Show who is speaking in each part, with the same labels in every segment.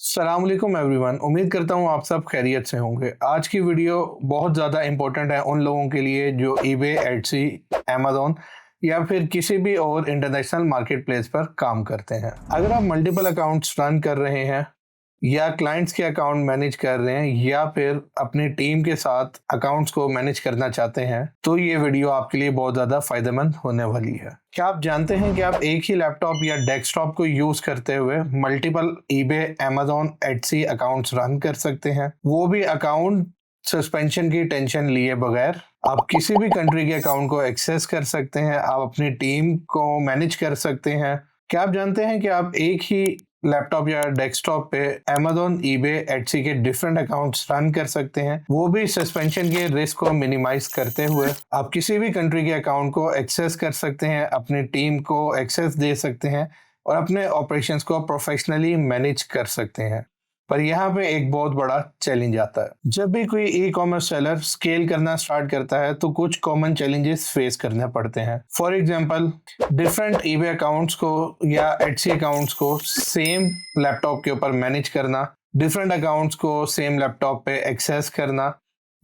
Speaker 1: अस्सलामुअलैकुम एवरीवन। उम्मीद करता हूँ आप सब खैरियत से होंगे। आज की वीडियो बहुत ज़्यादा इम्पोर्टेंट है उन लोगों के लिए जो ईबे, एटसी, अमेज़न या फिर किसी भी और इंटरनेशनल मार्केट प्लेस पर काम करते हैं। अगर आप मल्टीपल अकाउंट्स रन कर रहे हैं या क्लाइंट्स के अकाउंट मैनेज कर रहे हैं या फिर अपनी टीम के साथ अकाउंट्स को मैनेज करना चाहते हैं तो ये वीडियो आपके लिए बहुत ज़्यादा फायदेमंद होने वाली है। क्या आप जानते हैं कि आप एक ही लैपटॉप या डेस्कटॉप को यूज करते हुए multiple eBay, Amazon, Etsy accounts run कर सकते हैं, वो भी अकाउंट सस्पेंशन की टेंशन लिए बगैर। आप किसी भी कंट्री के अकाउंट को एक्सेस कर सकते हैं, आप अपनी टीम को मैनेज कर सकते हैं। क्या आप जानते हैं कि आप एक ही लैपटॉप या डेस्कटॉप पे अमेज़न, ईबे, एटसी के डिफरेंट अकाउंट्स रन कर सकते हैं, वो भी सस्पेंशन के रिस्क को मिनिमाइज करते हुए। आप किसी भी कंट्री के अकाउंट को एक्सेस कर सकते हैं, अपनी टीम को एक्सेस दे सकते हैं और अपने ऑपरेशंस को प्रोफेशनली मैनेज कर सकते हैं। पर यहाँ पे एक बहुत बड़ा चैलेंज आता है। जब भी कोई ई कॉमर्स सेलर स्केल करना स्टार्ट करता है तो कुछ कॉमन चैलेंजेस फेस करने पड़ते हैं। For example, different eBay accounts को या एटसी अकाउंट्स को सेम लैपटॉप के ऊपर मैनेज करना, डिफरेंट अकाउंट्स को सेम लैपटॉप पे एक्सेस करना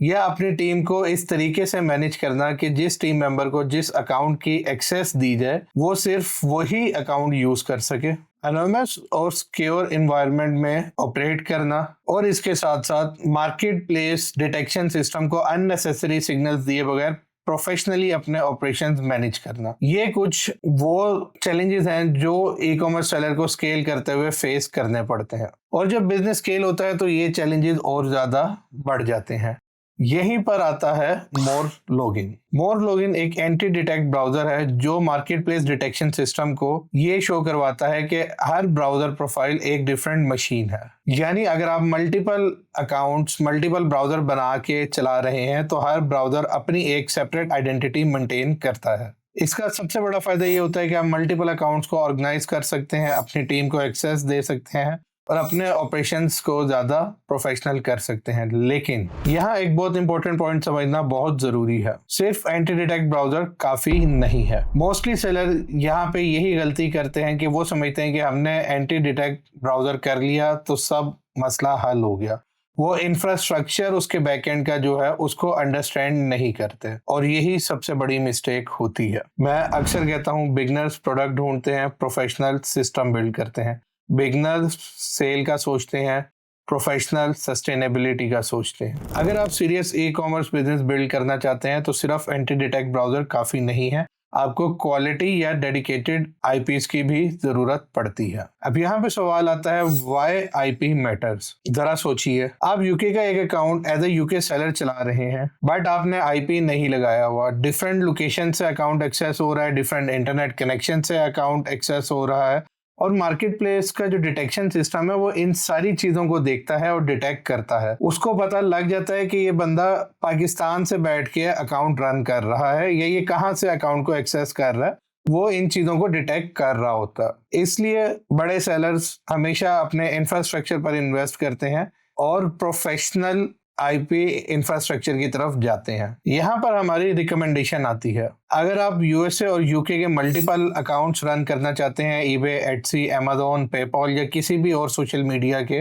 Speaker 1: या अपनी टीम को इस तरीके से मैनेज करना कि जिस टीम मेंबर को जिस अकाउंट की एक्सेस दी जाए वो सिर्फ वही अकाउंट यूज कर सके। एनोनिमस और सिक्योर एनवायरनमेंट में ऑपरेट करना और इसके साथ साथ मार्केट प्लेस डिटेक्शन सिस्टम को अननेसेसरी सिग्नल्स दिए बगैर प्रोफेशनली अपने ऑपरेशंस मैनेज करना, ये कुछ वो चैलेंजेस हैं जो ई कॉमर्स सेलर को स्केल करते हुए फेस करने पड़ते हैं। और जब बिजनेस स्केल होता है तो ये चैलेंजेस और ज्यादा बढ़ जाते हैं। यहीं पर आता है मोर लॉगिन। मोर लॉगिन एक एंटी डिटेक्ट ब्राउजर है जो मार्केट प्लेस डिटेक्शन सिस्टम को ये शो करवाता है कि हर ब्राउजर प्रोफाइल एक डिफरेंट मशीन है। यानी अगर आप मल्टीपल अकाउंट्स, मल्टीपल ब्राउजर बना के चला रहे हैं तो हर ब्राउजर अपनी एक सेपरेट आइडेंटिटी मेंटेन करता है। इसका सबसे बड़ा फायदा ये होता है कि आप मल्टीपल अकाउंट्स को ऑर्गेनाइज कर सकते हैं, अपनी टीम को एक्सेस दे सकते हैं और अपने ऑपरेशंस को ज्यादा प्रोफेशनल कर सकते हैं। लेकिन यहाँ एक बहुत इंपॉर्टेंट पॉइंट समझना बहुत जरूरी है, सिर्फ एंटी डिटेक्ट ब्राउजर काफी नहीं है। मोस्टली सेलर यहाँ पे यही गलती करते हैं कि वो समझते हैं कि हमने एंटी डिटेक्ट ब्राउजर कर लिया तो सब मसला हल हो गया। वो इंफ्रास्ट्रक्चर उसके बैकएंड का जो है उसको अंडरस्टैंड नहीं करते और यही सबसे बड़ी मिस्टेक होती है। मैं अक्सर कहता हूँ बिगिनर्स प्रोडक्ट ढूंढते हैं, प्रोफेशनल सिस्टम बिल्ड करते हैं। बिगिनर्स सेल का सोचते हैं, प्रोफेशनल सस्टेनेबिलिटी का सोचते हैं। अगर आप serious e commerce business build करना चाहते हैं तो सिर्फ एंटी डिटेक्ट ब्राउजर काफी नहीं है, आपको क्वालिटी या डेडिकेटेड आईपीस की भी जरूरत पड़ती है। अब यहाँ पे सवाल आता है, व्हाई आईपी मैटर्स। जरा सोचिए, आप यूके का एक account as a UK seller चला रहे हैं बट आपने आईपी नहीं लगाया हुआ। डिफरेंट लोकेशन से अकाउंट एक्सेस हो रहा है, डिफरेंट इंटरनेट कनेक्शन से अकाउंट एक्सेस हो रहा है और मार्केट प्लेस का जो डिटेक्शन सिस्टम है वो इन सारी चीजों को देखता है और डिटेक्ट करता है। उसको पता लग जाता है कि ये बंदा पाकिस्तान से बैठ के अकाउंट रन कर रहा है या ये कहाँ से अकाउंट को एक्सेस कर रहा है, वो इन चीजों को डिटेक्ट कर रहा होता है। इसलिए बड़े सेलर्स हमेशा अपने इंफ्रास्ट्रक्चर पर इन्वेस्ट करते हैं और प्रोफेशनल आईपी इंफ्रास्ट्रक्चर की तरफ जाते हैं। यहाँ पर हमारी रिकमेंडेशन आती है, अगर आप यूएसए और यूके के मल्टीपल अकाउंट्स रन करना चाहते हैं, ईबे, एटसी, अमेज़न, पेपॉल या किसी भी और सोशल मीडिया के,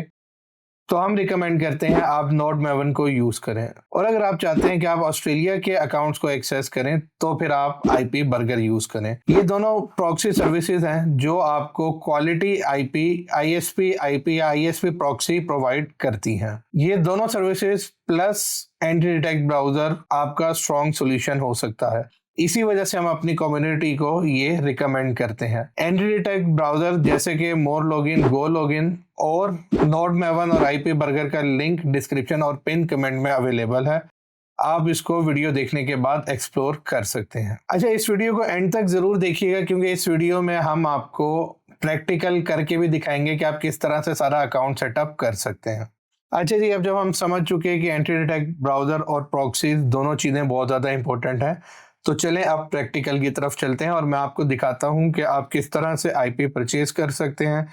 Speaker 1: तो हम रिकमेंड करते हैं आप नोड मेवन को यूज करें। और अगर आप चाहते हैं कि आप ऑस्ट्रेलिया के अकाउंट्स को एक्सेस करें तो फिर आप आईपी बर्गर यूज करें। ये दोनों प्रॉक्सी सर्विसेज हैं जो आपको क्वालिटी आईपी, आईएसपी आईपी या आईएसपी प्रॉक्सी प्रोवाइड करती हैं। ये दोनों services plus anti detect browser आपका स्ट्रॉन्ग सोल्यूशन हो सकता है। इसी वजह से हम अपनी कम्युनिटी को ये रिकमेंड करते हैं। एंटी डिटेक्ट ब्राउजर जैसे कि मोर लॉगिन, गो लॉगिन और नोड मेवन और आईपी बर्गर का लिंक डिस्क्रिप्शन और पिन कमेंट में अवेलेबल है। आप इसको वीडियो देखने के बाद एक्सप्लोर कर सकते हैं। अच्छा, इस वीडियो को एंड तक जरूर देखिएगा क्योंकि इस वीडियो में हम आपको प्रैक्टिकल करके भी दिखाएंगे कि आप किस तरह से सारा अकाउंट सेटअप कर सकते हैं। अच्छा जी, अब जब हम समझ चुके हैं कि एंटी डिटेक्ट ब्राउजर और प्रॉक्सीज दोनों चीजें बहुत ज्यादा इंपॉर्टेंट हैं, तो चलें अब प्रैक्टिकल की तरफ चलते हैं और मैं आपको दिखाता हूं कि आप किस तरह से आईपी परचेज कर सकते हैं,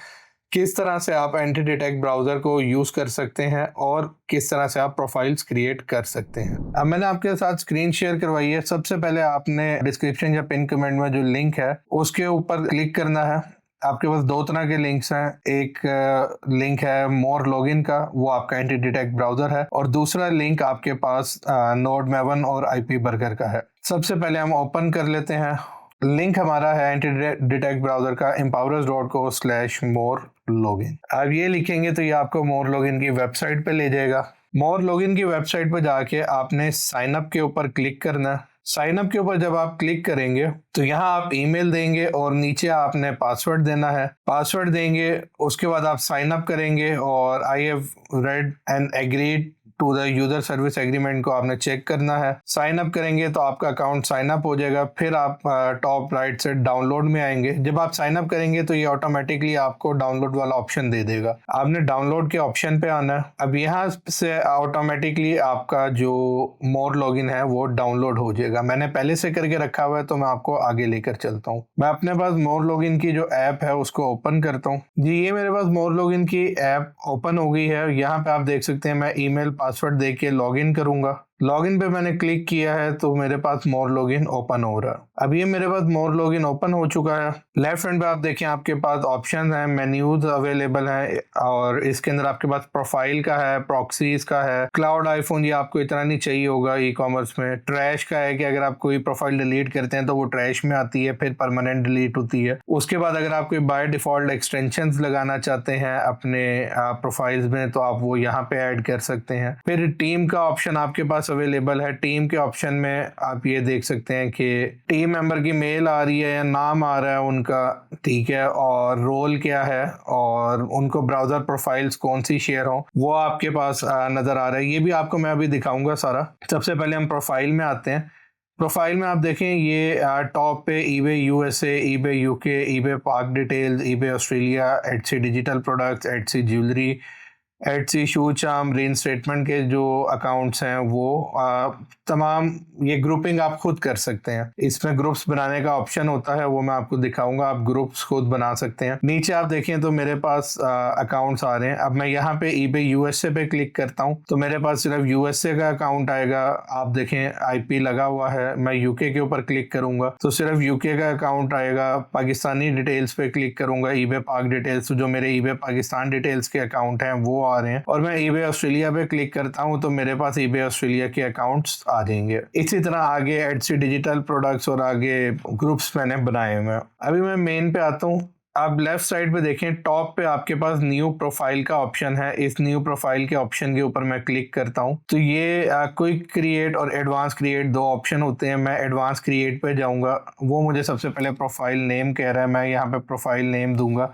Speaker 1: किस तरह से आप एंटी डिटेक्ट ब्राउजर को यूज कर सकते हैं और किस तरह से आप प्रोफाइल्स क्रिएट कर सकते हैं। अब मैंने आपके साथ स्क्रीन शेयर करवाई है। सबसे पहले आपने डिस्क्रिप्शन या पिन कमेंट में जो लिंक है उसके ऊपर क्लिक करना है आपके पास दो तरह के लिंक्स हैं। एक लिंक है मोर लॉगिन का, वो आपका एंटी डिटेक्ट ब्राउजर है, और दूसरा लिंक आपके पास नोड मेवन और आईपी बर्गर का है। सबसे पहले हम ओपन कर लेते हैं। लिंक हमारा है एंटी डिटेक्ट ब्राउजर का empowerers.co/more-login। अब ये लिखेंगे तो ये आपको मोर लॉगिन की वेबसाइट पे ले जाएगा। मोर लॉगिन की वेबसाइट पे जाके आपने साइन अप के ऊपर क्लिक करना है। साइन अप के ऊपर जब आप क्लिक करेंगे तो यहाँ आप ईमेल देंगे और नीचे आपने पासवर्ड देना है। पासवर्ड देंगे, उसके बाद आप साइन अप करेंगे और I have read and agreed to the user service agreement को आपने चेक करना है। साइन अप करेंगे तो आपका अकाउंट साइन अप हो जाएगा। फिर आप टॉप राइट से डाउनलोड में आएंगे। जब आप साइन अप करेंगे तो ये ऑटोमेटिकली आपको डाउनलोड वाला ऑप्शन दे देगा। आपने डाउनलोड के ऑप्शन पे आना है। अब यहाँ से ऑटोमेटिकली आपका जो मोर लॉगिन है वो डाउनलोड हो जाएगा। मैंने पहले से करके रखा हुआ है तो मैं आपको आगे लेकर चलता हूँ। मैं अपने पास मोर लॉगिन की जो ऐप है उसको ओपन करता हूँ। जी, ये मेरे पास मोर लॉगिन की ऐप ओपन हो गई है। यहाँ पे आप देख सकते हैं मैं ईमेल पासवर्ड दे के लॉगिन करूंगा। लॉगिन पे मैंने क्लिक किया है तो मेरे पास मोर लॉगिन ओपन हो रहा है। अब ये मेरे पास मोर लॉगिन ओपन हो चुका है। लेफ्ट हैंड पे आप देखें आपके पास ऑप्शन हैं, मेन्यूज अवेलेबल हैं, और इसके अंदर आपके पास प्रोफाइल का है, प्रॉक्सीज का है, क्लाउड आईफोन, ये आपको इतना नहीं चाहिए होगा ई कॉमर्स में। ट्रैश का है कि अगर आप कोई प्रोफाइल डिलीट करते हैं तो वो ट्रैश में आती है, फिर परमानेंट डिलीट होती है। उसके बाद अगर आप कोई बाय डिफॉल्ट एक्सटेंशंस लगाना चाहते हैं अपने प्रोफाइल्स में तो आप वो यहाँ पे ऐड कर सकते हैं। फिर टीम का ऑप्शन आपके पास अवेलेबल है। टीम के ऑप्शन में आप ये देख सकते हैं कि टीम मेंबर की मेल आ रही है या नाम आ रहा है उनका, ठीक है, और रोल क्या है, और उनको ब्राउजर प्रोफाइल्स कौन सी शेयर हो वो आपके पास नजर आ रहा है। ये भी आपको मैं अभी दिखाऊंगा सारा। सबसे पहले हम प्रोफाइल में आते हैं। प्रोफाइल में आप देखें ये टॉप पे eBay USA, eBay UK, eBay पाक details, eBay Australia, Etsy digital products, Etsy jewellery, Etsy shoe charm, रीन स्टेटमेंट के जो अकाउंट्स हैं वो तमाम ये ग्रुपिंग आप खुद कर सकते हैं। इसमें ग्रुप्स बनाने का ऑप्शन होता है, वो मैं आपको दिखाऊंगा। आप ग्रुप्स खुद बना सकते हैं। नीचे आप देखें तो मेरे पास अकाउंट्स आ रहे हैं। अब मैं यहाँ पे ईबे यूएसए पे क्लिक करता हूँ तो मेरे पास सिर्फ यूएसए का अकाउंट आएगा। आप देखें आईपी लगा हुआ है। मैं यूके के ऊपर क्लिक करूंगा तो सिर्फ यूके का अकाउंट आएगा। पाकिस्तानी डिटेल्स पे क्लिक करूंगा, ईबे पाक डिटेल्स, जो मेरे ईबे पाकिस्तान डिटेल्स के अकाउंट हैं वो आ रहे हैं। और मैं ईबे ऑस्ट्रेलिया पे क्लिक करता हूं तो मेरे पास ईबे ऑस्ट्रेलिया के अकाउंट्स आ जाएंगे। इसी तरह आगे एटसी डिजिटल प्रोडक्ट्स और आगे ग्रुप्स मैंने बनाए हुए हैं। अभी मैं मेन पे आता हूं। आप लेफ्ट साइड पे देखें, टॉप पे आपके पास न्यू प्रोफाइल का ऑप्शन है। इस न्यू प्रोफाइल के ऑप्शन के ऊपर मैं क्लिक करता हूं तो ये क्विक क्रिएट और एडवांस क्रिएट दो ऑप्शन होते हैं। मैं एडवांस क्रिएट पे जाऊंगा। वो मुझे सबसे पहले प्रोफाइल नेम कह रहा है, मैं यहाँ पे प्रोफाइल नेम दूंगा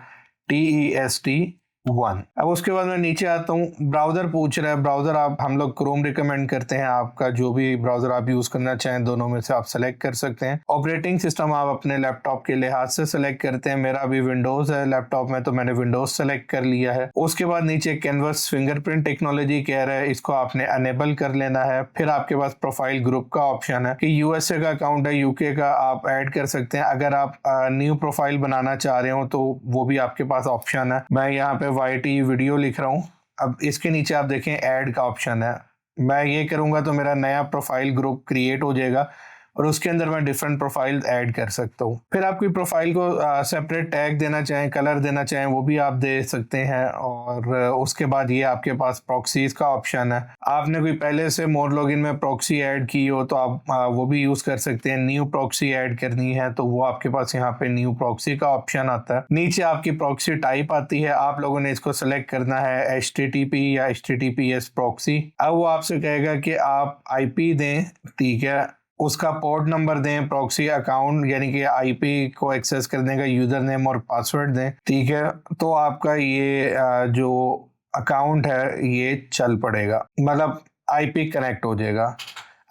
Speaker 1: TEST1। अब उसके बाद मैं नीचे आता हूँ। ब्राउजर पूछ रहा है। ब्राउजर आप हम लोग क्रोम रिकमेंड करते हैं। आपका जो भी ब्राउजर आप यूज करना चाहें दोनों में से आप सेलेक्ट कर सकते हैं। ऑपरेटिंग सिस्टम आप अपने लैपटॉप के लिहाज से सेलेक्ट करते हैं। मेरा अभी विंडोज है लैपटॉप में तो मैंने विंडोज सेलेक्ट कर लिया है। उसके बाद नीचे कैनवस फिंगरप्रिंट टेक्नोलॉजी कह रहा है, इसको आपने अनेबल कर लेना है। फिर आपके पास प्रोफाइल ग्रुप का ऑप्शन है कि यूएसए का अकाउंट है, यूके का आप ऐड कर सकते हैं। अगर आप न्यू प्रोफाइल बनाना चाह रहे हो तो वो भी आपके पास ऑप्शन है। मैं यहाँ पे YT वीडियो लिख रहा हूँ। अब इसके नीचे आप देखें ऐड का ऑप्शन है। मैं ये करूंगा तो मेरा नया प्रोफाइल ग्रुप क्रिएट हो जाएगा और उसके अंदर मैं डिफरेंट प्रोफाइल ऐड कर सकता हूँ। फिर आप कोई प्रोफाइल को सेपरेट टैग देना चाहें, कलर देना चाहें, वो भी आप दे सकते हैं। और उसके बाद ये आपके पास प्रॉक्सीज का ऑप्शन है। आपने कोई पहले से मोर लॉगिन में प्रॉक्सी ऐड की हो तो आप वो भी यूज कर सकते हैं। न्यू प्रॉक्सी ऐड करनी है तो वो आपके पास यहाँ पे न्यू प्रॉक्सी का ऑप्शन आता है। नीचे आपकी प्रॉक्सी टाइप आती है। आप लोगों ने इसको सेलेक्ट करना है HTTP या HTTPS प्रॉक्सी। अब वो आपसे कहेगा कि आप IP दें, ठीक है, उसका पोर्ट नंबर दें, प्रॉक्सी अकाउंट यानी कि आईपी को एक्सेस करने का यूजर नेम और पासवर्ड दें, ठीक है, तो आपका ये जो अकाउंट है ये चल पड़ेगा, मतलब आईपी कनेक्ट हो जाएगा।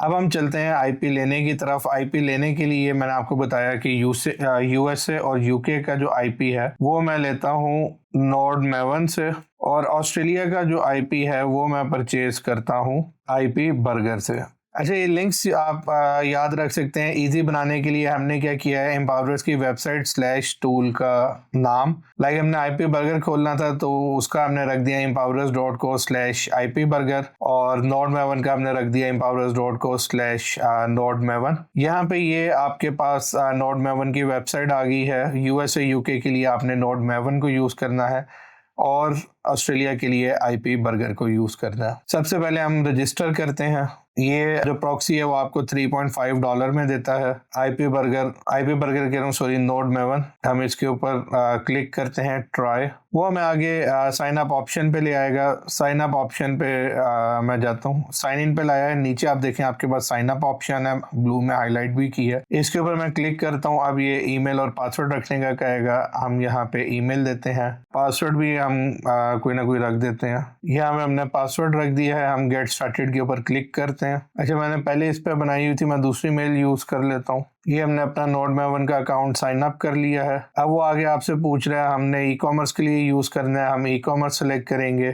Speaker 1: अब हम चलते हैं आईपी लेने की तरफ। आईपी लेने के लिए मैंने आपको बताया कि यूएसए और यूके का जो आईपी है वो मैं लेता हूँ नोड मेवन से, और ऑस्ट्रेलिया का जो आईपी है वो मैं परचेज करता हूँ आईपी बर्गर से। अच्छा, ये लिंक्स आप याद रख सकते हैं। इजी बनाने के लिए हमने क्या किया है, एम्पावरर्स की वेबसाइट स्लैश टूल का नाम, लाइक हमने आईपी बर्गर खोलना था तो उसका हमने रख दिया empowerers.co/ipburger, और नोडमेवन का हमने रख दिया empowerers.co/nodemaven। यहाँ पे ये आपके पास नोडमेवन की वेबसाइट आ गई है। यूएसए यूके के लिए आपने नोडमेवन को यूज करना है और ऑस्ट्रेलिया के लिए आईपी बर्गर को यूज करना है। सबसे पहले हम रजिस्टर करते हैं। ये जो प्रॉक्सी है वो आपको $3.5 में देता है। आईपी बर्गर कह रहा हूँ, सॉरी, नोडमेवन। हम इसके ऊपर क्लिक करते हैं ट्राई, वो हमें आगे साइन अप ऑप्शन पे ले आएगा। साइन अप ऑप्शन पे मैं जाता हूँ, साइन इन पे लाया है। नीचे आप देखें आपके पास साइन अप ऑप्शन है, ब्लू में हाईलाइट भी की है। इसके ऊपर मैं क्लिक करता हूँ। अब ये ईमेल और पासवर्ड रखने का कहेगा, हम यहाँ पे ईमेल देते हैं। पासवर्ड भी हम कोई ना कोई रख देते हैं। यहाँ में हमने पासवर्ड रख दिया है। हम गेट स्टार्टेड के ऊपर क्लिक करते हैं। अच्छा, मैंने पहले इस पे बनाई हुई थी, मैं दूसरी मेल यूज कर लेता हूँ। ये हमने अपना नोडमेवन का अकाउंट साइन अप कर लिया है। अब वो आगे आपसे पूछ रहा है हमने ई कॉमर्स के लिए यूज करना है, हम ई कॉमर्स सेलेक्ट करेंगे।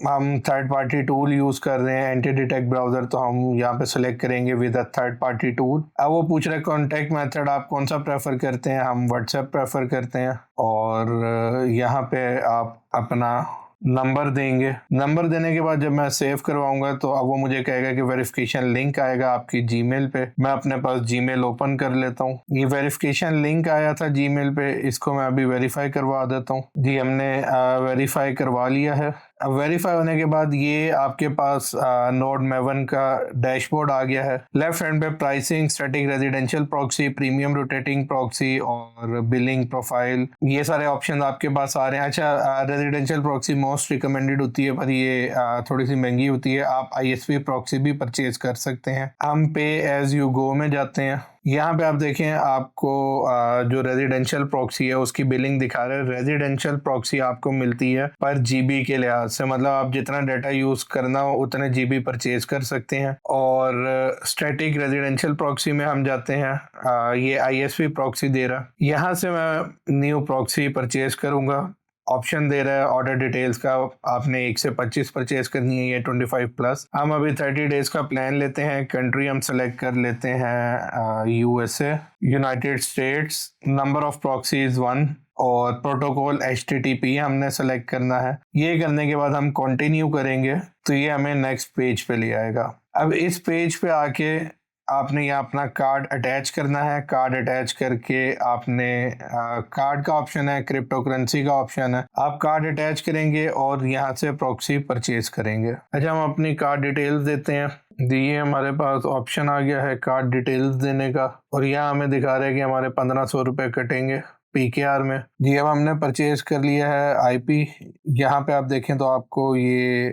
Speaker 1: हम थर्ड पार्टी टूल यूज कर रहे हैं, एंटी डिटेक्ट ब्राउजर, तो हम यहाँ पे सेलेक्ट करेंगे with a third party tool. अब वो पूछ रहा है कॉन्टेक्ट मेथड आप कौन सा प्रेफर करते हैं, हम व्हाट्सएप प्रेफर करते हैं। और यहाँ पे आप अपना नंबर देंगे। नंबर देने के बाद जब मैं सेव करवाऊंगा तो अब वो मुझे कहेगा कि वेरिफिकेशन लिंक आएगा आपकी जीमेल पे। मैं अपने पास जीमेल ओपन कर लेता हूँ। ये वेरिफिकेशन लिंक आया था जीमेल पे, इसको मैं अभी वेरीफाई करवा देता हूँ। जी, हमने वेरीफाई करवा लिया है। अब वेरीफाई होने के बाद ये आपके पास नोडमेवन का डैशबोर्ड आ गया है। लेफ्ट हैंड पे pricing, static residential proxy, premium rotating proxy और बिलिंग प्रोफाइल, ये सारे ऑप्शन आपके पास आ रहे हैं। अच्छा, रेजिडेंशियल प्रॉक्सी मोस्ट रिकमेंडेड होती है, पर ये थोड़ी सी महंगी होती है। आप आईएसपी प्रॉक्सी भी परचेज कर सकते हैं। हम पे एज यू गो में जाते हैं। यहाँ पे आप देखें आपको जो रेजिडेंशियल प्रॉक्सी है उसकी बिलिंग दिखा रहे हैं। रेजिडेंशियल प्रॉक्सी आपको मिलती है पर जीबी के लिहाज से, मतलब आप जितना डाटा यूज करना हो उतने जीबी परचेज कर सकते हैं। और स्टैटिक रेजिडेंशियल प्रॉक्सी में हम जाते हैं। ये आईएसपी प्रॉक्सी दे रहा, यहाँ से मैं न्यू प्रॉक्सी परचेज करूंगा। ऑप्शन दे रहा है ऑर्डर डिटेल्स का, आपने 1 से 25 परचेज करनी है, ये 25+। हम अभी 30 डेज का प्लान लेते हैं। कंट्री हम सेलेक्ट कर लेते हैं USA, United states. Number of proxies 1 और प्रोटोकॉल HTTP हमने सेलेक्ट करना है। ये करने के बाद हम कंटिन्यू करेंगे तो ये हमें नेक्स्ट पेज पे ले आएगा। अब इस पेज पे आके आपने यहाँ अपना कार्ड अटैच करना है। कार्ड अटैच करके आपने कार्ड का ऑप्शन है, क्रिप्टो करेंसी का ऑप्शन है, आप कार्ड अटैच करेंगे और यहाँ से प्रॉक्सी परचेज करेंगे। अच्छा, हम अपनी कार्ड डिटेल्स देते हैं। ये हमारे पास ऑप्शन आ गया है कार्ड डिटेल्स देने का, और यहाँ हमें दिखा रहा है कि हमारे 1500 रुपये कटेंगे PKR में। जी, अब हमने परचेज कर लिया है आईपी। यहाँ पे आप देखें तो आपको ये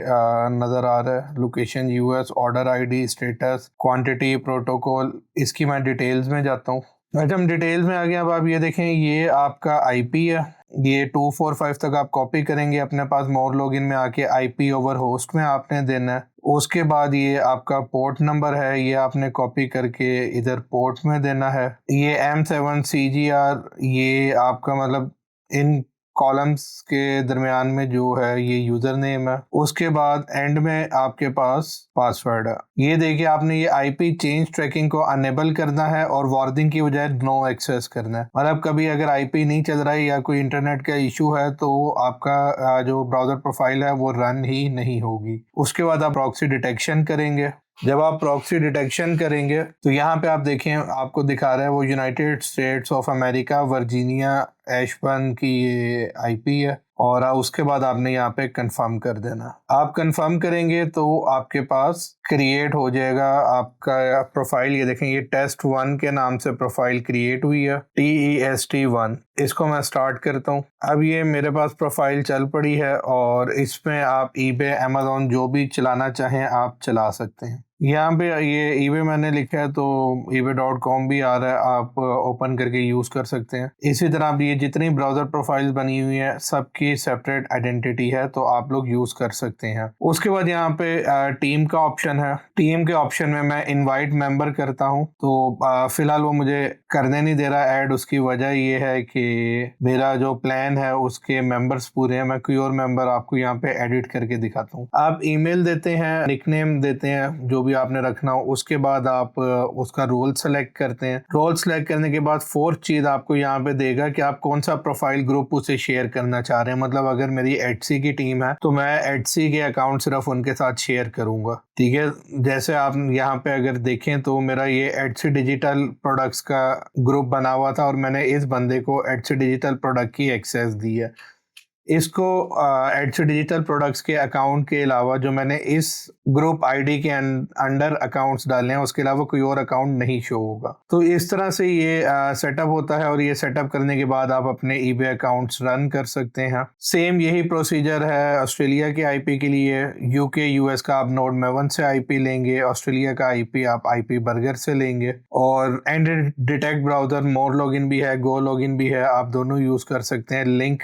Speaker 1: नज़र आ रहा है, location US, order ID, status, quantity, protocol. इसकी मैं डिटेल्स में जाता हूँ। अच्छा, हम डिटेल्स में आ गए। अब आप ये देखें, ये आपका आईपी है। ये 245 तक आप कॉपी करेंगे अपने पास। मोर लॉगिन में आके आईपी ओवर होस्ट में आपने देना है। उसके बाद ये आपका पोर्ट नंबर है, ये आपने कॉपी करके इधर पोर्ट में देना है। ये M7CGR, ये आपका मतलब इन कॉलम्स के दरमियान में जो है ये यूजर नेम है। उसके बाद एंड में आपके पास पासवर्ड है। ये देखिए, आपने ये आईपी चेंज ट्रैकिंग को अनेबल करना है और वार्निंग की बजाय नो एक्सेस करना है। मतलब कभी अगर आईपी नहीं चल रहा है या कोई इंटरनेट का इशू है तो आपका जो ब्राउजर प्रोफाइल है वो रन ही नहीं होगी। उसके बाद आप प्रॉक्सी डिटेक्शन करेंगे। जब आप प्रॉक्सी डिटेक्शन करेंगे तो यहाँ पे आप देखें, आपको दिखा रहा है वो United states of America, Virginia Ashburn की ये आईपी है। और उसके बाद आपने यहाँ पे कंफर्म कर देना। आप कंफर्म करेंगे तो आपके पास क्रिएट हो जाएगा आपका प्रोफाइल। ये देखें, ये test1 के नाम से प्रोफाइल क्रिएट हुई है, TEST1। इसको मैं स्टार्ट करता हूँ। अब ये मेरे पास प्रोफाइल चल पड़ी है और इसमें आप eBay, Amazon जो भी चलाना चाहें आप चला सकते हैं। यहाँ पे ये eBay मैंने लिखा है तो ebay.com भी आ रहा है, आप ओपन करके यूज कर सकते हैं। इसी तरह आप ये जितनी ब्राउजर प्रोफाइल्स बनी हुई है सबकी सेपरेट आइडेंटिटी है तो आप लोग यूज कर सकते हैं। उसके बाद यहाँ पे टीम का ऑप्शन है। टीम के ऑप्शन में मैं इनवाइट मेंबर करता हूँ तो फिलहाल वो मुझे करने नहीं दे रहा ऐड, उसकी वजह ये है कि मेरा जो प्लान है उसके मेंबर्स पूरे हैं। मैं कोई और मेंबर आपको यहाँ पे एडिट करके दिखाता हूँ। आप ईमेल देते हैं, निकनेम देते हैं, जो भी आपने रखना हो, उसके बाद आप उसका रोल सेलेक्ट करते हैं। रोल सेलेक्ट करने के बाद फोर्थ चीज आपको यहाँ पे देगा कि आप कौन सा प्रोफाइल ग्रुप उसे शेयर करना चाह रहे हैं। मतलब अगर मेरी एडसी की टीम है तो मैं एडसी के अकाउंट सिर्फ उनके साथ शेयर करूंगा, ठीक है। जैसे आप यहाँ पे अगर देखें तो मेरा ये एडसी डिजिटल प्रोडक्ट्स का ग्रुप बना हुआ था और मैंने इस बंदे को एडसी डिजिटल प्रोडक्ट की एक्सेस दी है। इसको एडसी डिजिटल प्रोडक्ट्स के अकाउंट के अलावा जो मैंने इस ग्रुप आईडी के अंडर अकाउंट्स डाले हैं उसके अलावा कोई और अकाउंट नहीं शो होगा। तो इस तरह से ये सेटअप होता है और ये सेटअप करने के बाद आप अपने ईबे अकाउंट्स रन कर सकते हैं। सेम यही प्रोसीजर है ऑस्ट्रेलिया के आईपी के लिए। यूके यूएस का आप नोड मेवन से आईपी लेंगे, ऑस्ट्रेलिया का आईपी आप आईपी बर्गर से लेंगे। और and detect browser more login भी है, गो लॉगिन भी है, आप दोनों यूज कर सकते हैं। लिंक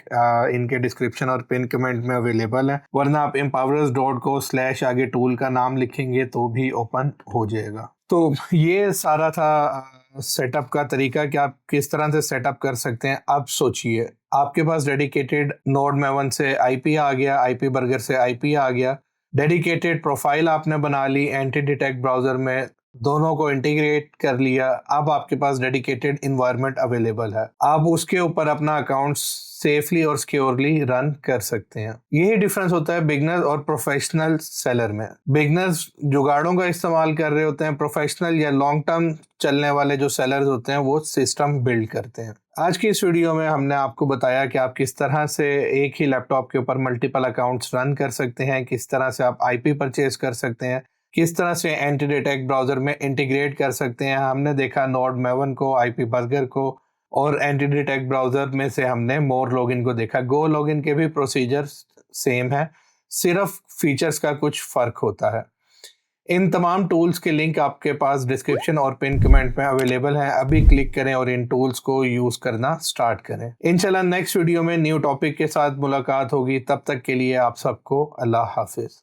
Speaker 1: इनके डिस्क्रिप्शन और पिन कमेंट में अवेलेबल है, वरना आप empowerers.co/ आगे टूल का नाम लिखेंगे तो भी ओपन हो जाएगा। तो ये सारा था सेटअप का तरीका कि आप किस तरह से सेटअप कर सकते हैं। अब सोचिए, आपके पास डेडिकेटेड नोड मेवन से आईपी आ गया, आईपी बर्गर से आईपी आ गया, डेडिकेटेड प्रोफाइल आपने बना ली, एंटी डिटेक्ट ब्राउजर में दोनों को इंटीग्रेट कर लिया। अब आपके पास डेडिकेटेड इन्वायरमेंट अवेलेबल है, आप उसके ऊपर अपना अकाउंट सेफली और सिक्योरली रन कर सकते हैं। यही डिफरेंस होता है बिगनर और प्रोफेशनल सेलर में। बिगनर्स जुगाड़ों का इस्तेमाल कर रहे होते हैं, प्रोफेशनल या लॉन्ग टर्म चलने वाले जो सेलर्स होते हैं वो सिस्टम बिल्ड करते हैं। आज की इस वीडियो में हमने आपको बताया कि आप किस तरह से एक ही लैपटॉप के ऊपर मल्टीपल अकाउंट्स रन कर सकते हैं, किस तरह से आप आईपी परचेज कर सकते हैं, किस तरह से एंटी डिटेक्ट ब्राउजर में इंटीग्रेट कर सकते हैं। हमने देखा नोड मेवन को, आईपी बर्गर को, और एंटी डिटेक्ट ब्राउजर में से हमने मोर लॉगिन को देखा। गो लॉगिन के भी प्रोसीजर सेम है, सिर्फ फीचर्स का कुछ फर्क होता है। इन तमाम टूल्स के लिंक आपके पास डिस्क्रिप्शन और पिन कमेंट में अवेलेबल हैं। अभी क्लिक करें और इन टूल्स को यूज करना स्टार्ट करें। इंशाल्लाह नेक्स्ट वीडियो में न्यू टॉपिक के साथ मुलाकात होगी। तब तक के लिए आप सबको अल्लाह हाफिज।